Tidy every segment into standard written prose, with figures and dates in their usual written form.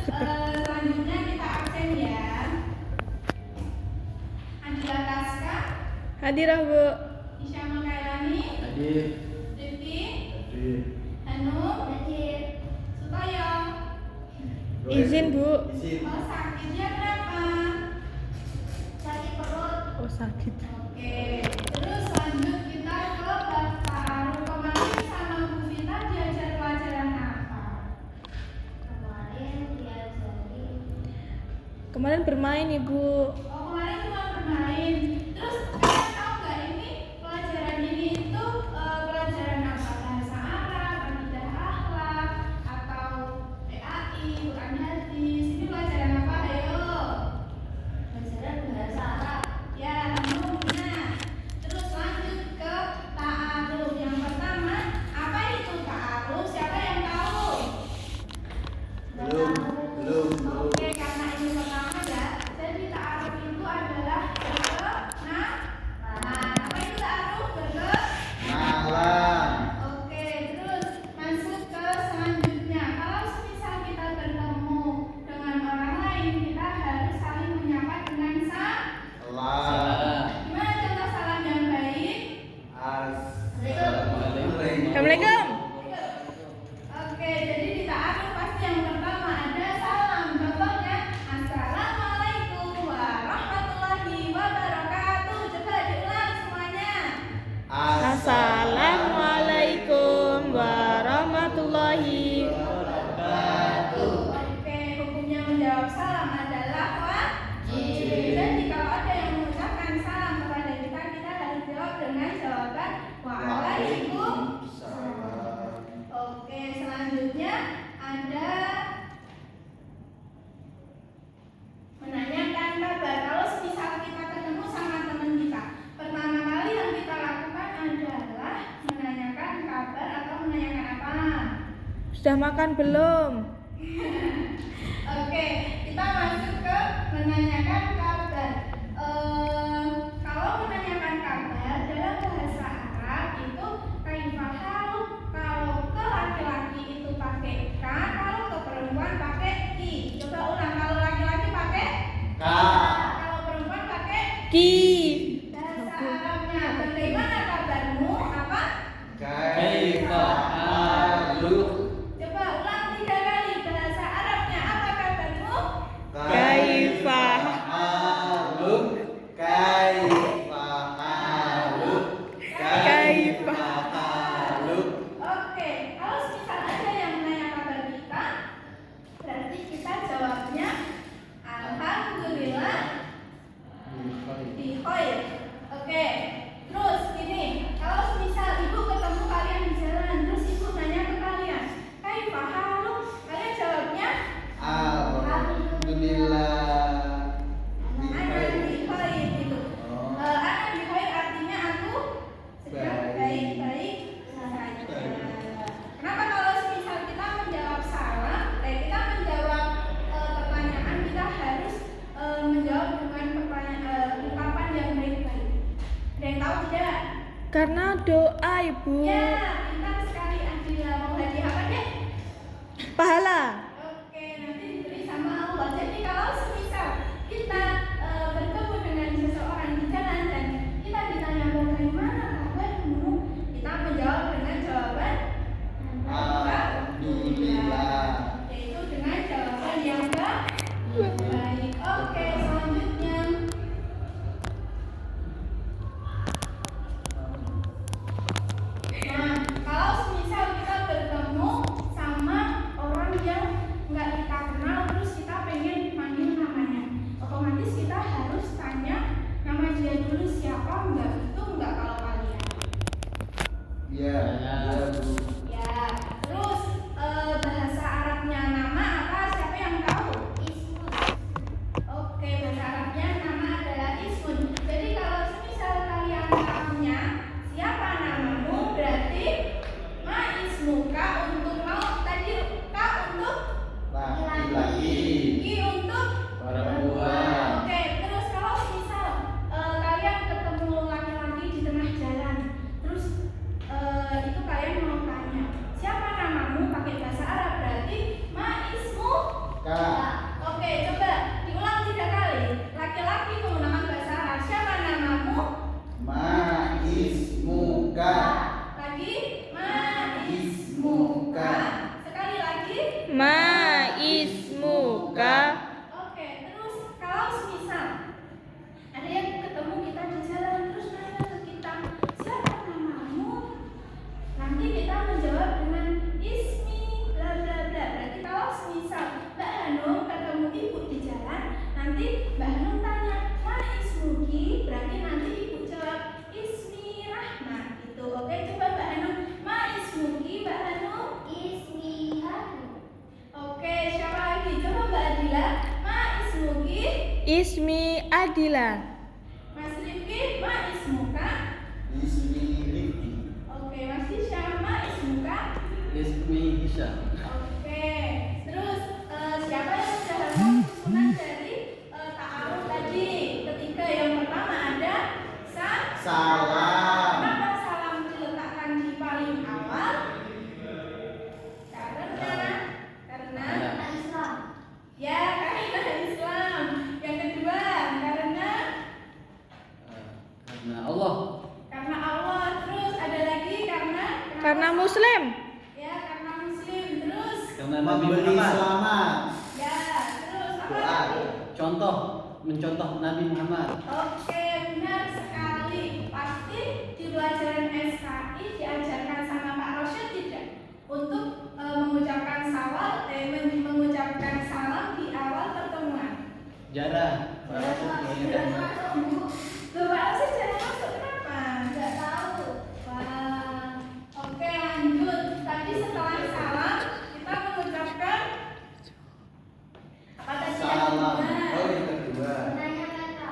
Selanjutnya kita absen ya. Andila Kaska. Hadirah, Bu. Isyamul Kailani. Hadir. Rifki. Hadir. Hanum. Hadir. Sutoyo. Izin, Bu. Izin. Oh, sakitnya kenapa? Sakit perut. Oh, sakit. Oke. Terus lanjut kita ke Bapak Aru. Kemarin sama Bu Vita diajar pelajaran apa? Kemarin bermain, Ibu. Oh, kemarin cuma bermain. Terus kalian tahu nggak ini pelajaran ini itu pelajaran apa? Bahasa Arab, akidah akhlak, atau PAI, Quran hadis. Ini pelajaran apa? Ayo. Pelajaran bahasa Arab. Ya, nah. Terus lanjut ke ta'aruf. Yang pertama, apa itu ta'aruf? Siapa yang tahu? Belum. Oke, karena ini pertama ya. Jadi ta'aruf itu adalah berkenalan. Apa itu ta'aruf? Kenalan. Oke, terus masuk ke selanjutnya. Kalau semisal kita bertemu dengan orang lain, kita harus saling menyapa dengan Salam. gimana contoh salam yang baik? Assalamualaikum. Oke, jadi di ta'aruf pasti yang pertama ada salam. Contohnya, Assalamualaikum warahmatullahi wabarakatuh. Coba diulang semuanya. Assalamualaikum warahmatullahi. Oke, hukumnya menjawab salam adalah wajib. Jadi kalau ada yang mengucapkan salam kepada kita, kita harus jawab dengan jawaban waalaikumsalam. Oke, selanjutnya ada menanyakan kabar. Kalau misal kita ketemu sama teman kita, pertama kali yang kita lakukan adalah menanyakan kabar atau menanyakan apa? Sudah makan belum? Oke, kita masuk ke menanyakan kabar. Kalau menanyakan kabar dalam bahasa Arab itu kaifahal. Kalau ke laki-laki itu pakai ka, kalau ke perempuan pakai ki. Coba ulang, kalau laki-laki pakai Ka. kalau perempuan pakai Ki. bahasa Arabnya. Bagaimana kabarmu? Apa? Kaifa haluk? Coba ulang 3 kali. Bahasa Arabnya apa kabarmu? Kaifa haluk? Kaifa haluk? Kaifa haluk? Oke, kalau misal ada yang menanya kabar kita, berarti kita jawabnya alhamdulillah bi khair. Oke. Terus gini, kalau misal ibu ketemu kalian di jalan, terus ibu nanya ke kalian, kaifa haluk? Kalian jawabnya Alhamdulillah. ana bi khair gitu. Oh. Ana bi khair artinya aku sedang Baik. baik-baik saja. Kenapa kalau misal kita menjawab salam, kita menjawab pertanyaan, kita harus menjawab dengan ungkapan yang baik-baik. Ada yang tahu tidak? karena doa, Ibu. Ya, pintar sekali Andila. Mau hadiah apa deh? Pahala. Oke, nanti diberi sama Allah. Jadi kalau semisal kita bertemu dengan seseorang di jalan dan kita ditanya bagaimana kabarmu, kita menjawab dengan jawaban Alhamdulillah. yaitu dengan jawaban yang baik. Oke, selanjutnya nah, kalau semisal kita bertemu sama orang yang Ismi Adila. Mas Rifki, ma ismuka? Ismi Rifki. Oke, Mas Hisham, ma ismuka? Ismi Hisham. Oke, terus siapa yang sudah hafal susunan dari ta'aruf tadi? Ketika yang pertama ada Salam. Kenapa salam diletakkan di paling awal? Karena Islam. Ya, karena Islam. Yang kedua, karena Allah. Karena Allah. Terus ada lagi Karena Muslim. Ya, karena Muslim. Terus Karena Nabi Memberi Muhammad. selamat. ya, terus apa Doa. lagi? Contoh, mencontoh Nabi Muhammad. Oke, benar sekali. Pasti di pelajaran SKI diajarkan sama Pak Rosyid tidak untuk mengucapkan mengucapkan salam di awal pertemuan. Jarang. Loh, Pak Rosyid jarang masuk, kenapa? Nggak tahu. Wah, oke, lanjut. Tadi setelah salam kita mengucapkan apa tadi? Salam. Oh, yang kedua.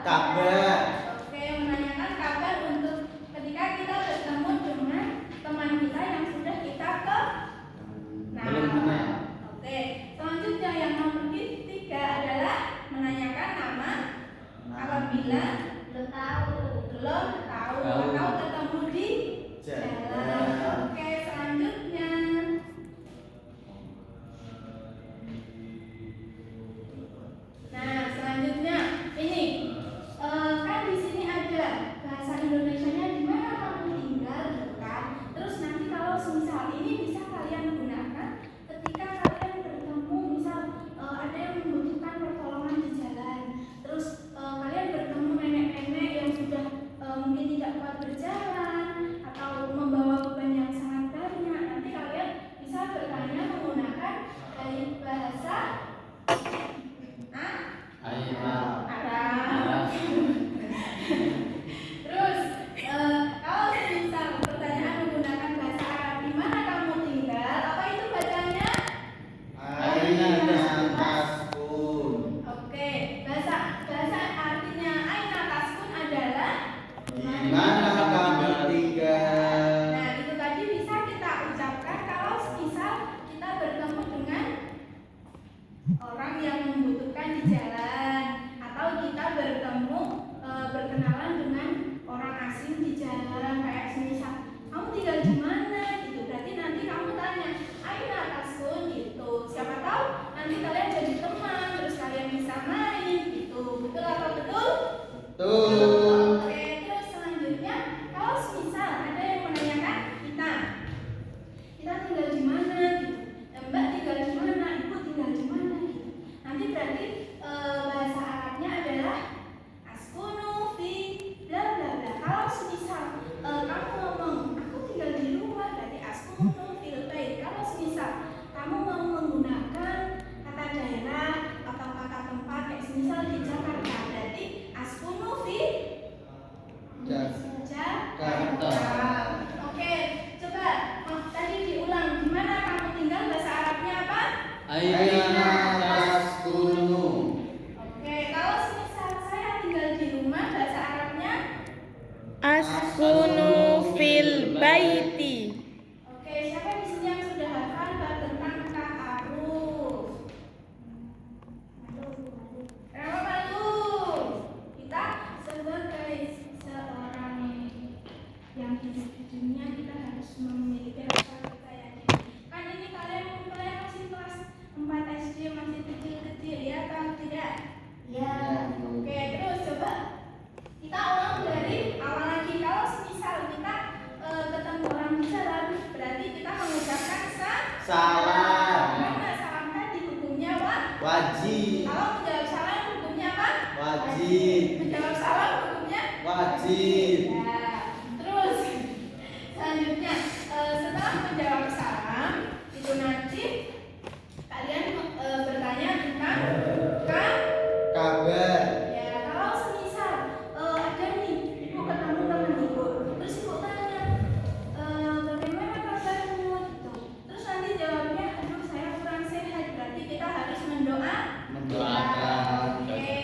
Kabar. Oke, menanyakan kabar untuk ketika kita bertemu dengan teman kita yang sudah kita Belum kenal. Oke, selanjutnya yang nomor ketiga adalah menanyakan nama apabila belum tahu atau ketemu di jalan. Oke, selanjutnya selanjutnya ini kan di sini ada bahasa Indonesianya di mana kamu tinggal, gitu kan? Terus nanti kalau semisal ini bisa kalian gunakan ketika kalian bertemu, misal ada yang membutuhkan pertolongan di jalan. Terus kalian bertemu nenek-nenek yang sudah mungkin tidak kuat berjalan atau membawa beban yang sangat banyak. Nanti kalian bisa bertanya menggunakan bahasa Arab. Terus kalau misal pertanyaan menggunakan bahasa Arab, di mana kamu tinggal? Apa itu bacanya? Aina taskun. Oke, bahasa artinya aina taskun adalah Di mana kamu tinggal? Nah, itu tadi bisa kita ucapkan kalau misal kita bertemu dengan orang yang membutuhkan di jalan, atau kita bertemu berkenalan dengan orang asing di jalan, kayak semisal kamu tinggal di mana gitu. Berarti nanti kamu tanya aina taskun gitu. Siapa tahu nanti kalian jadi teman, terus kalian bisa main gitu. Betul atau betul? Betul. Oke, terus selanjutnya kalau misal ada yang menanyakan kita tinggal di mana gitu. Mbak tinggal di mana, ibu tinggal di mana gitu. Nanti berarti bahasa Arabnya adalah askunu fi bla bla bla. Kalau semisal kamu ngomong aku tinggal di rumah, berarti askunu fil bait. Kalau semisal kamu mau menggunakan kata daerah atau kata tempat, kayak semisal di Jakarta, berarti askunu fi Jakarta. Oke, coba tadi diulang. Di mana kamu tinggal? Bahasa Arabnya apa? Aina taskunu. Oke, kalau semisal saya tinggal di rumah, bahasa Arabnya? Askunu fil baiti. Oke, siapa di sini yang sudah hafal bab tentang ta'aruf? Kenapa malu? Kita sebagai seorang yang hidup di dunia, kita harus memiliki rasa percaya diri. Kan ini kalian masih kelas 4 SD, masih kecil-kecil, ya atau tidak? Ya. Oke, terus coba kita ulang dari awal lagi. Kalau semisal kita ketemu orang di jalan, berarti kita mengucapkan Salam. Karena salam tadi hukumnya apa? Wajib. Kalau menjawab salam hukumnya apa? Wajib. Menjawab salam hukumnya? Wajib. Ya. Terus selanjutnya setelah menjawab salam itu nanti kalian bertanya tentang Kabar. ya. Kalau semisal ada nih ibu ketemu teman ibu, terus ibu tanya bagaimana kabarmu gitu, terus nanti jawabnya aduh saya kurang sehat, berarti kita harus mendoakan. Mendoakan. Oke.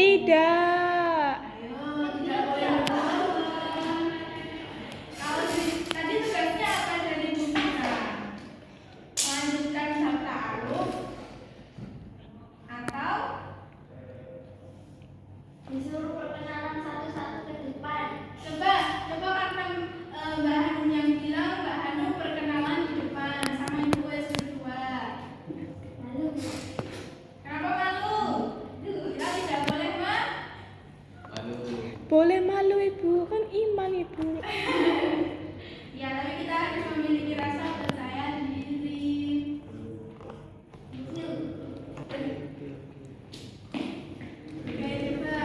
Tidak. Ayo, tidak boleh bohong. Kalau tadi tugasnya apa dari Bu Fitra? Melanjutkan sabta aluf atau Disuruh perkenalan satu-satu ke depan. coba karena Mbak Hanum yang bilang Mbak Hanum perkenalan di depan sama Ibu S berdua. Lalu, Kenapa malu? Kita tidak boleh Lalu Boleh malu ibu, kan iman ibu. Ya, tapi kita harus memiliki rasa percaya diri. Oke, coba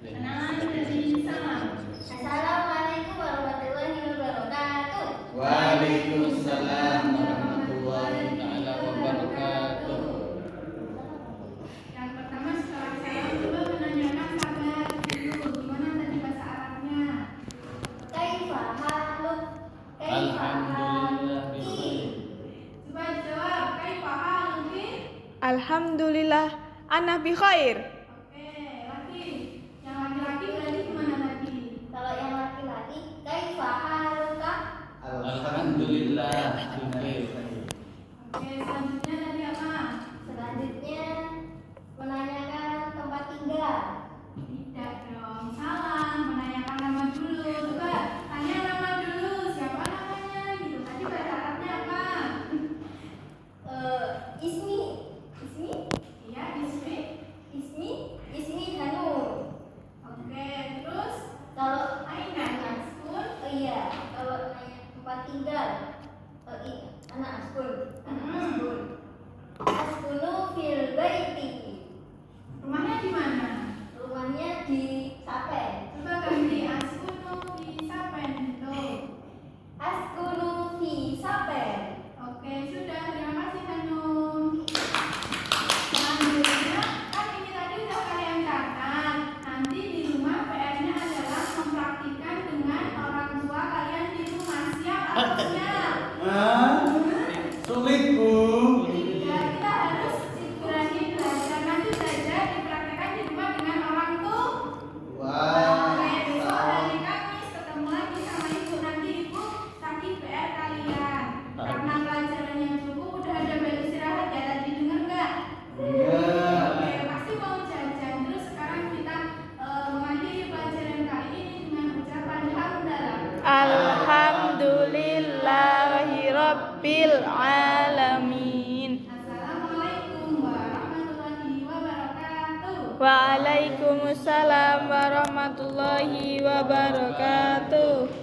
kenalan dari salam. Assalamualaikum warahmatullahi wabarakatuh. Waalaikumsalam warahmatullahi taala wabarakatuh. Yang pertama setelah salam coba menanyakan kabar dulu. Gimana tadi bahasa Arabnya? Kaifa haluk? Alhamdulillah bikhair. Coba jawab. Kaifa haluki? Alhamdulillah, ana bi khair. Oke, laki. Yang laki-laki berarti gimana tadi? Kalau yang laki-laki, kaifa haluka? Alhamdulillah bikhair. Oke, selanjutnya tadi apa? Selanjutnya menanyakan tempat tinggal. Tidak dong, salam, menanyakan nama dulu. Coba tanya nama dulu, siapa namanya gitu. Tadi bahasa Arabnya apa? Ismi, Iya, Ismi. Ismi Hanum. Oke, terus Kalau Aina, Askun. oh iya, kalau nanya tempat tinggal, anak askun, askunu fil baiti. Rumahnya di mana? Rumahnya di Sapen. Coba ganti Askunu di Sapen gitu. Askunu fi Sapen. Oke, sudah. Terima kasih Hanum. Selanjutnya, kan ini tadi udah kalian catat. Nanti di rumah PR-nya adalah mempraktikkan dengan orang tua kalian di rumah. Siap harusnya. Sulit bu. Ya, kita harus berani belajar. Nanti belajar dipraktikkan di rumah dengan orang tua. Wah. Oke, besok hari Kamis ketemu lagi sama ibu. Nanti ibu kasih PR kalian. Karena pelajarannya cukup, udah ada bel istirahat ya. Tadi dengar nggak? Enggak. Oke, pasti mau jajan. Terus sekarang kita mengakhiri pelajaran kali ini dengan ucapan hamdalah. Alhamdulillahi rabbil alamin. Assalamualaikum warahmatullahi wabarakatuh. Waalaikumsalam warahmatullahi wabarakatuh.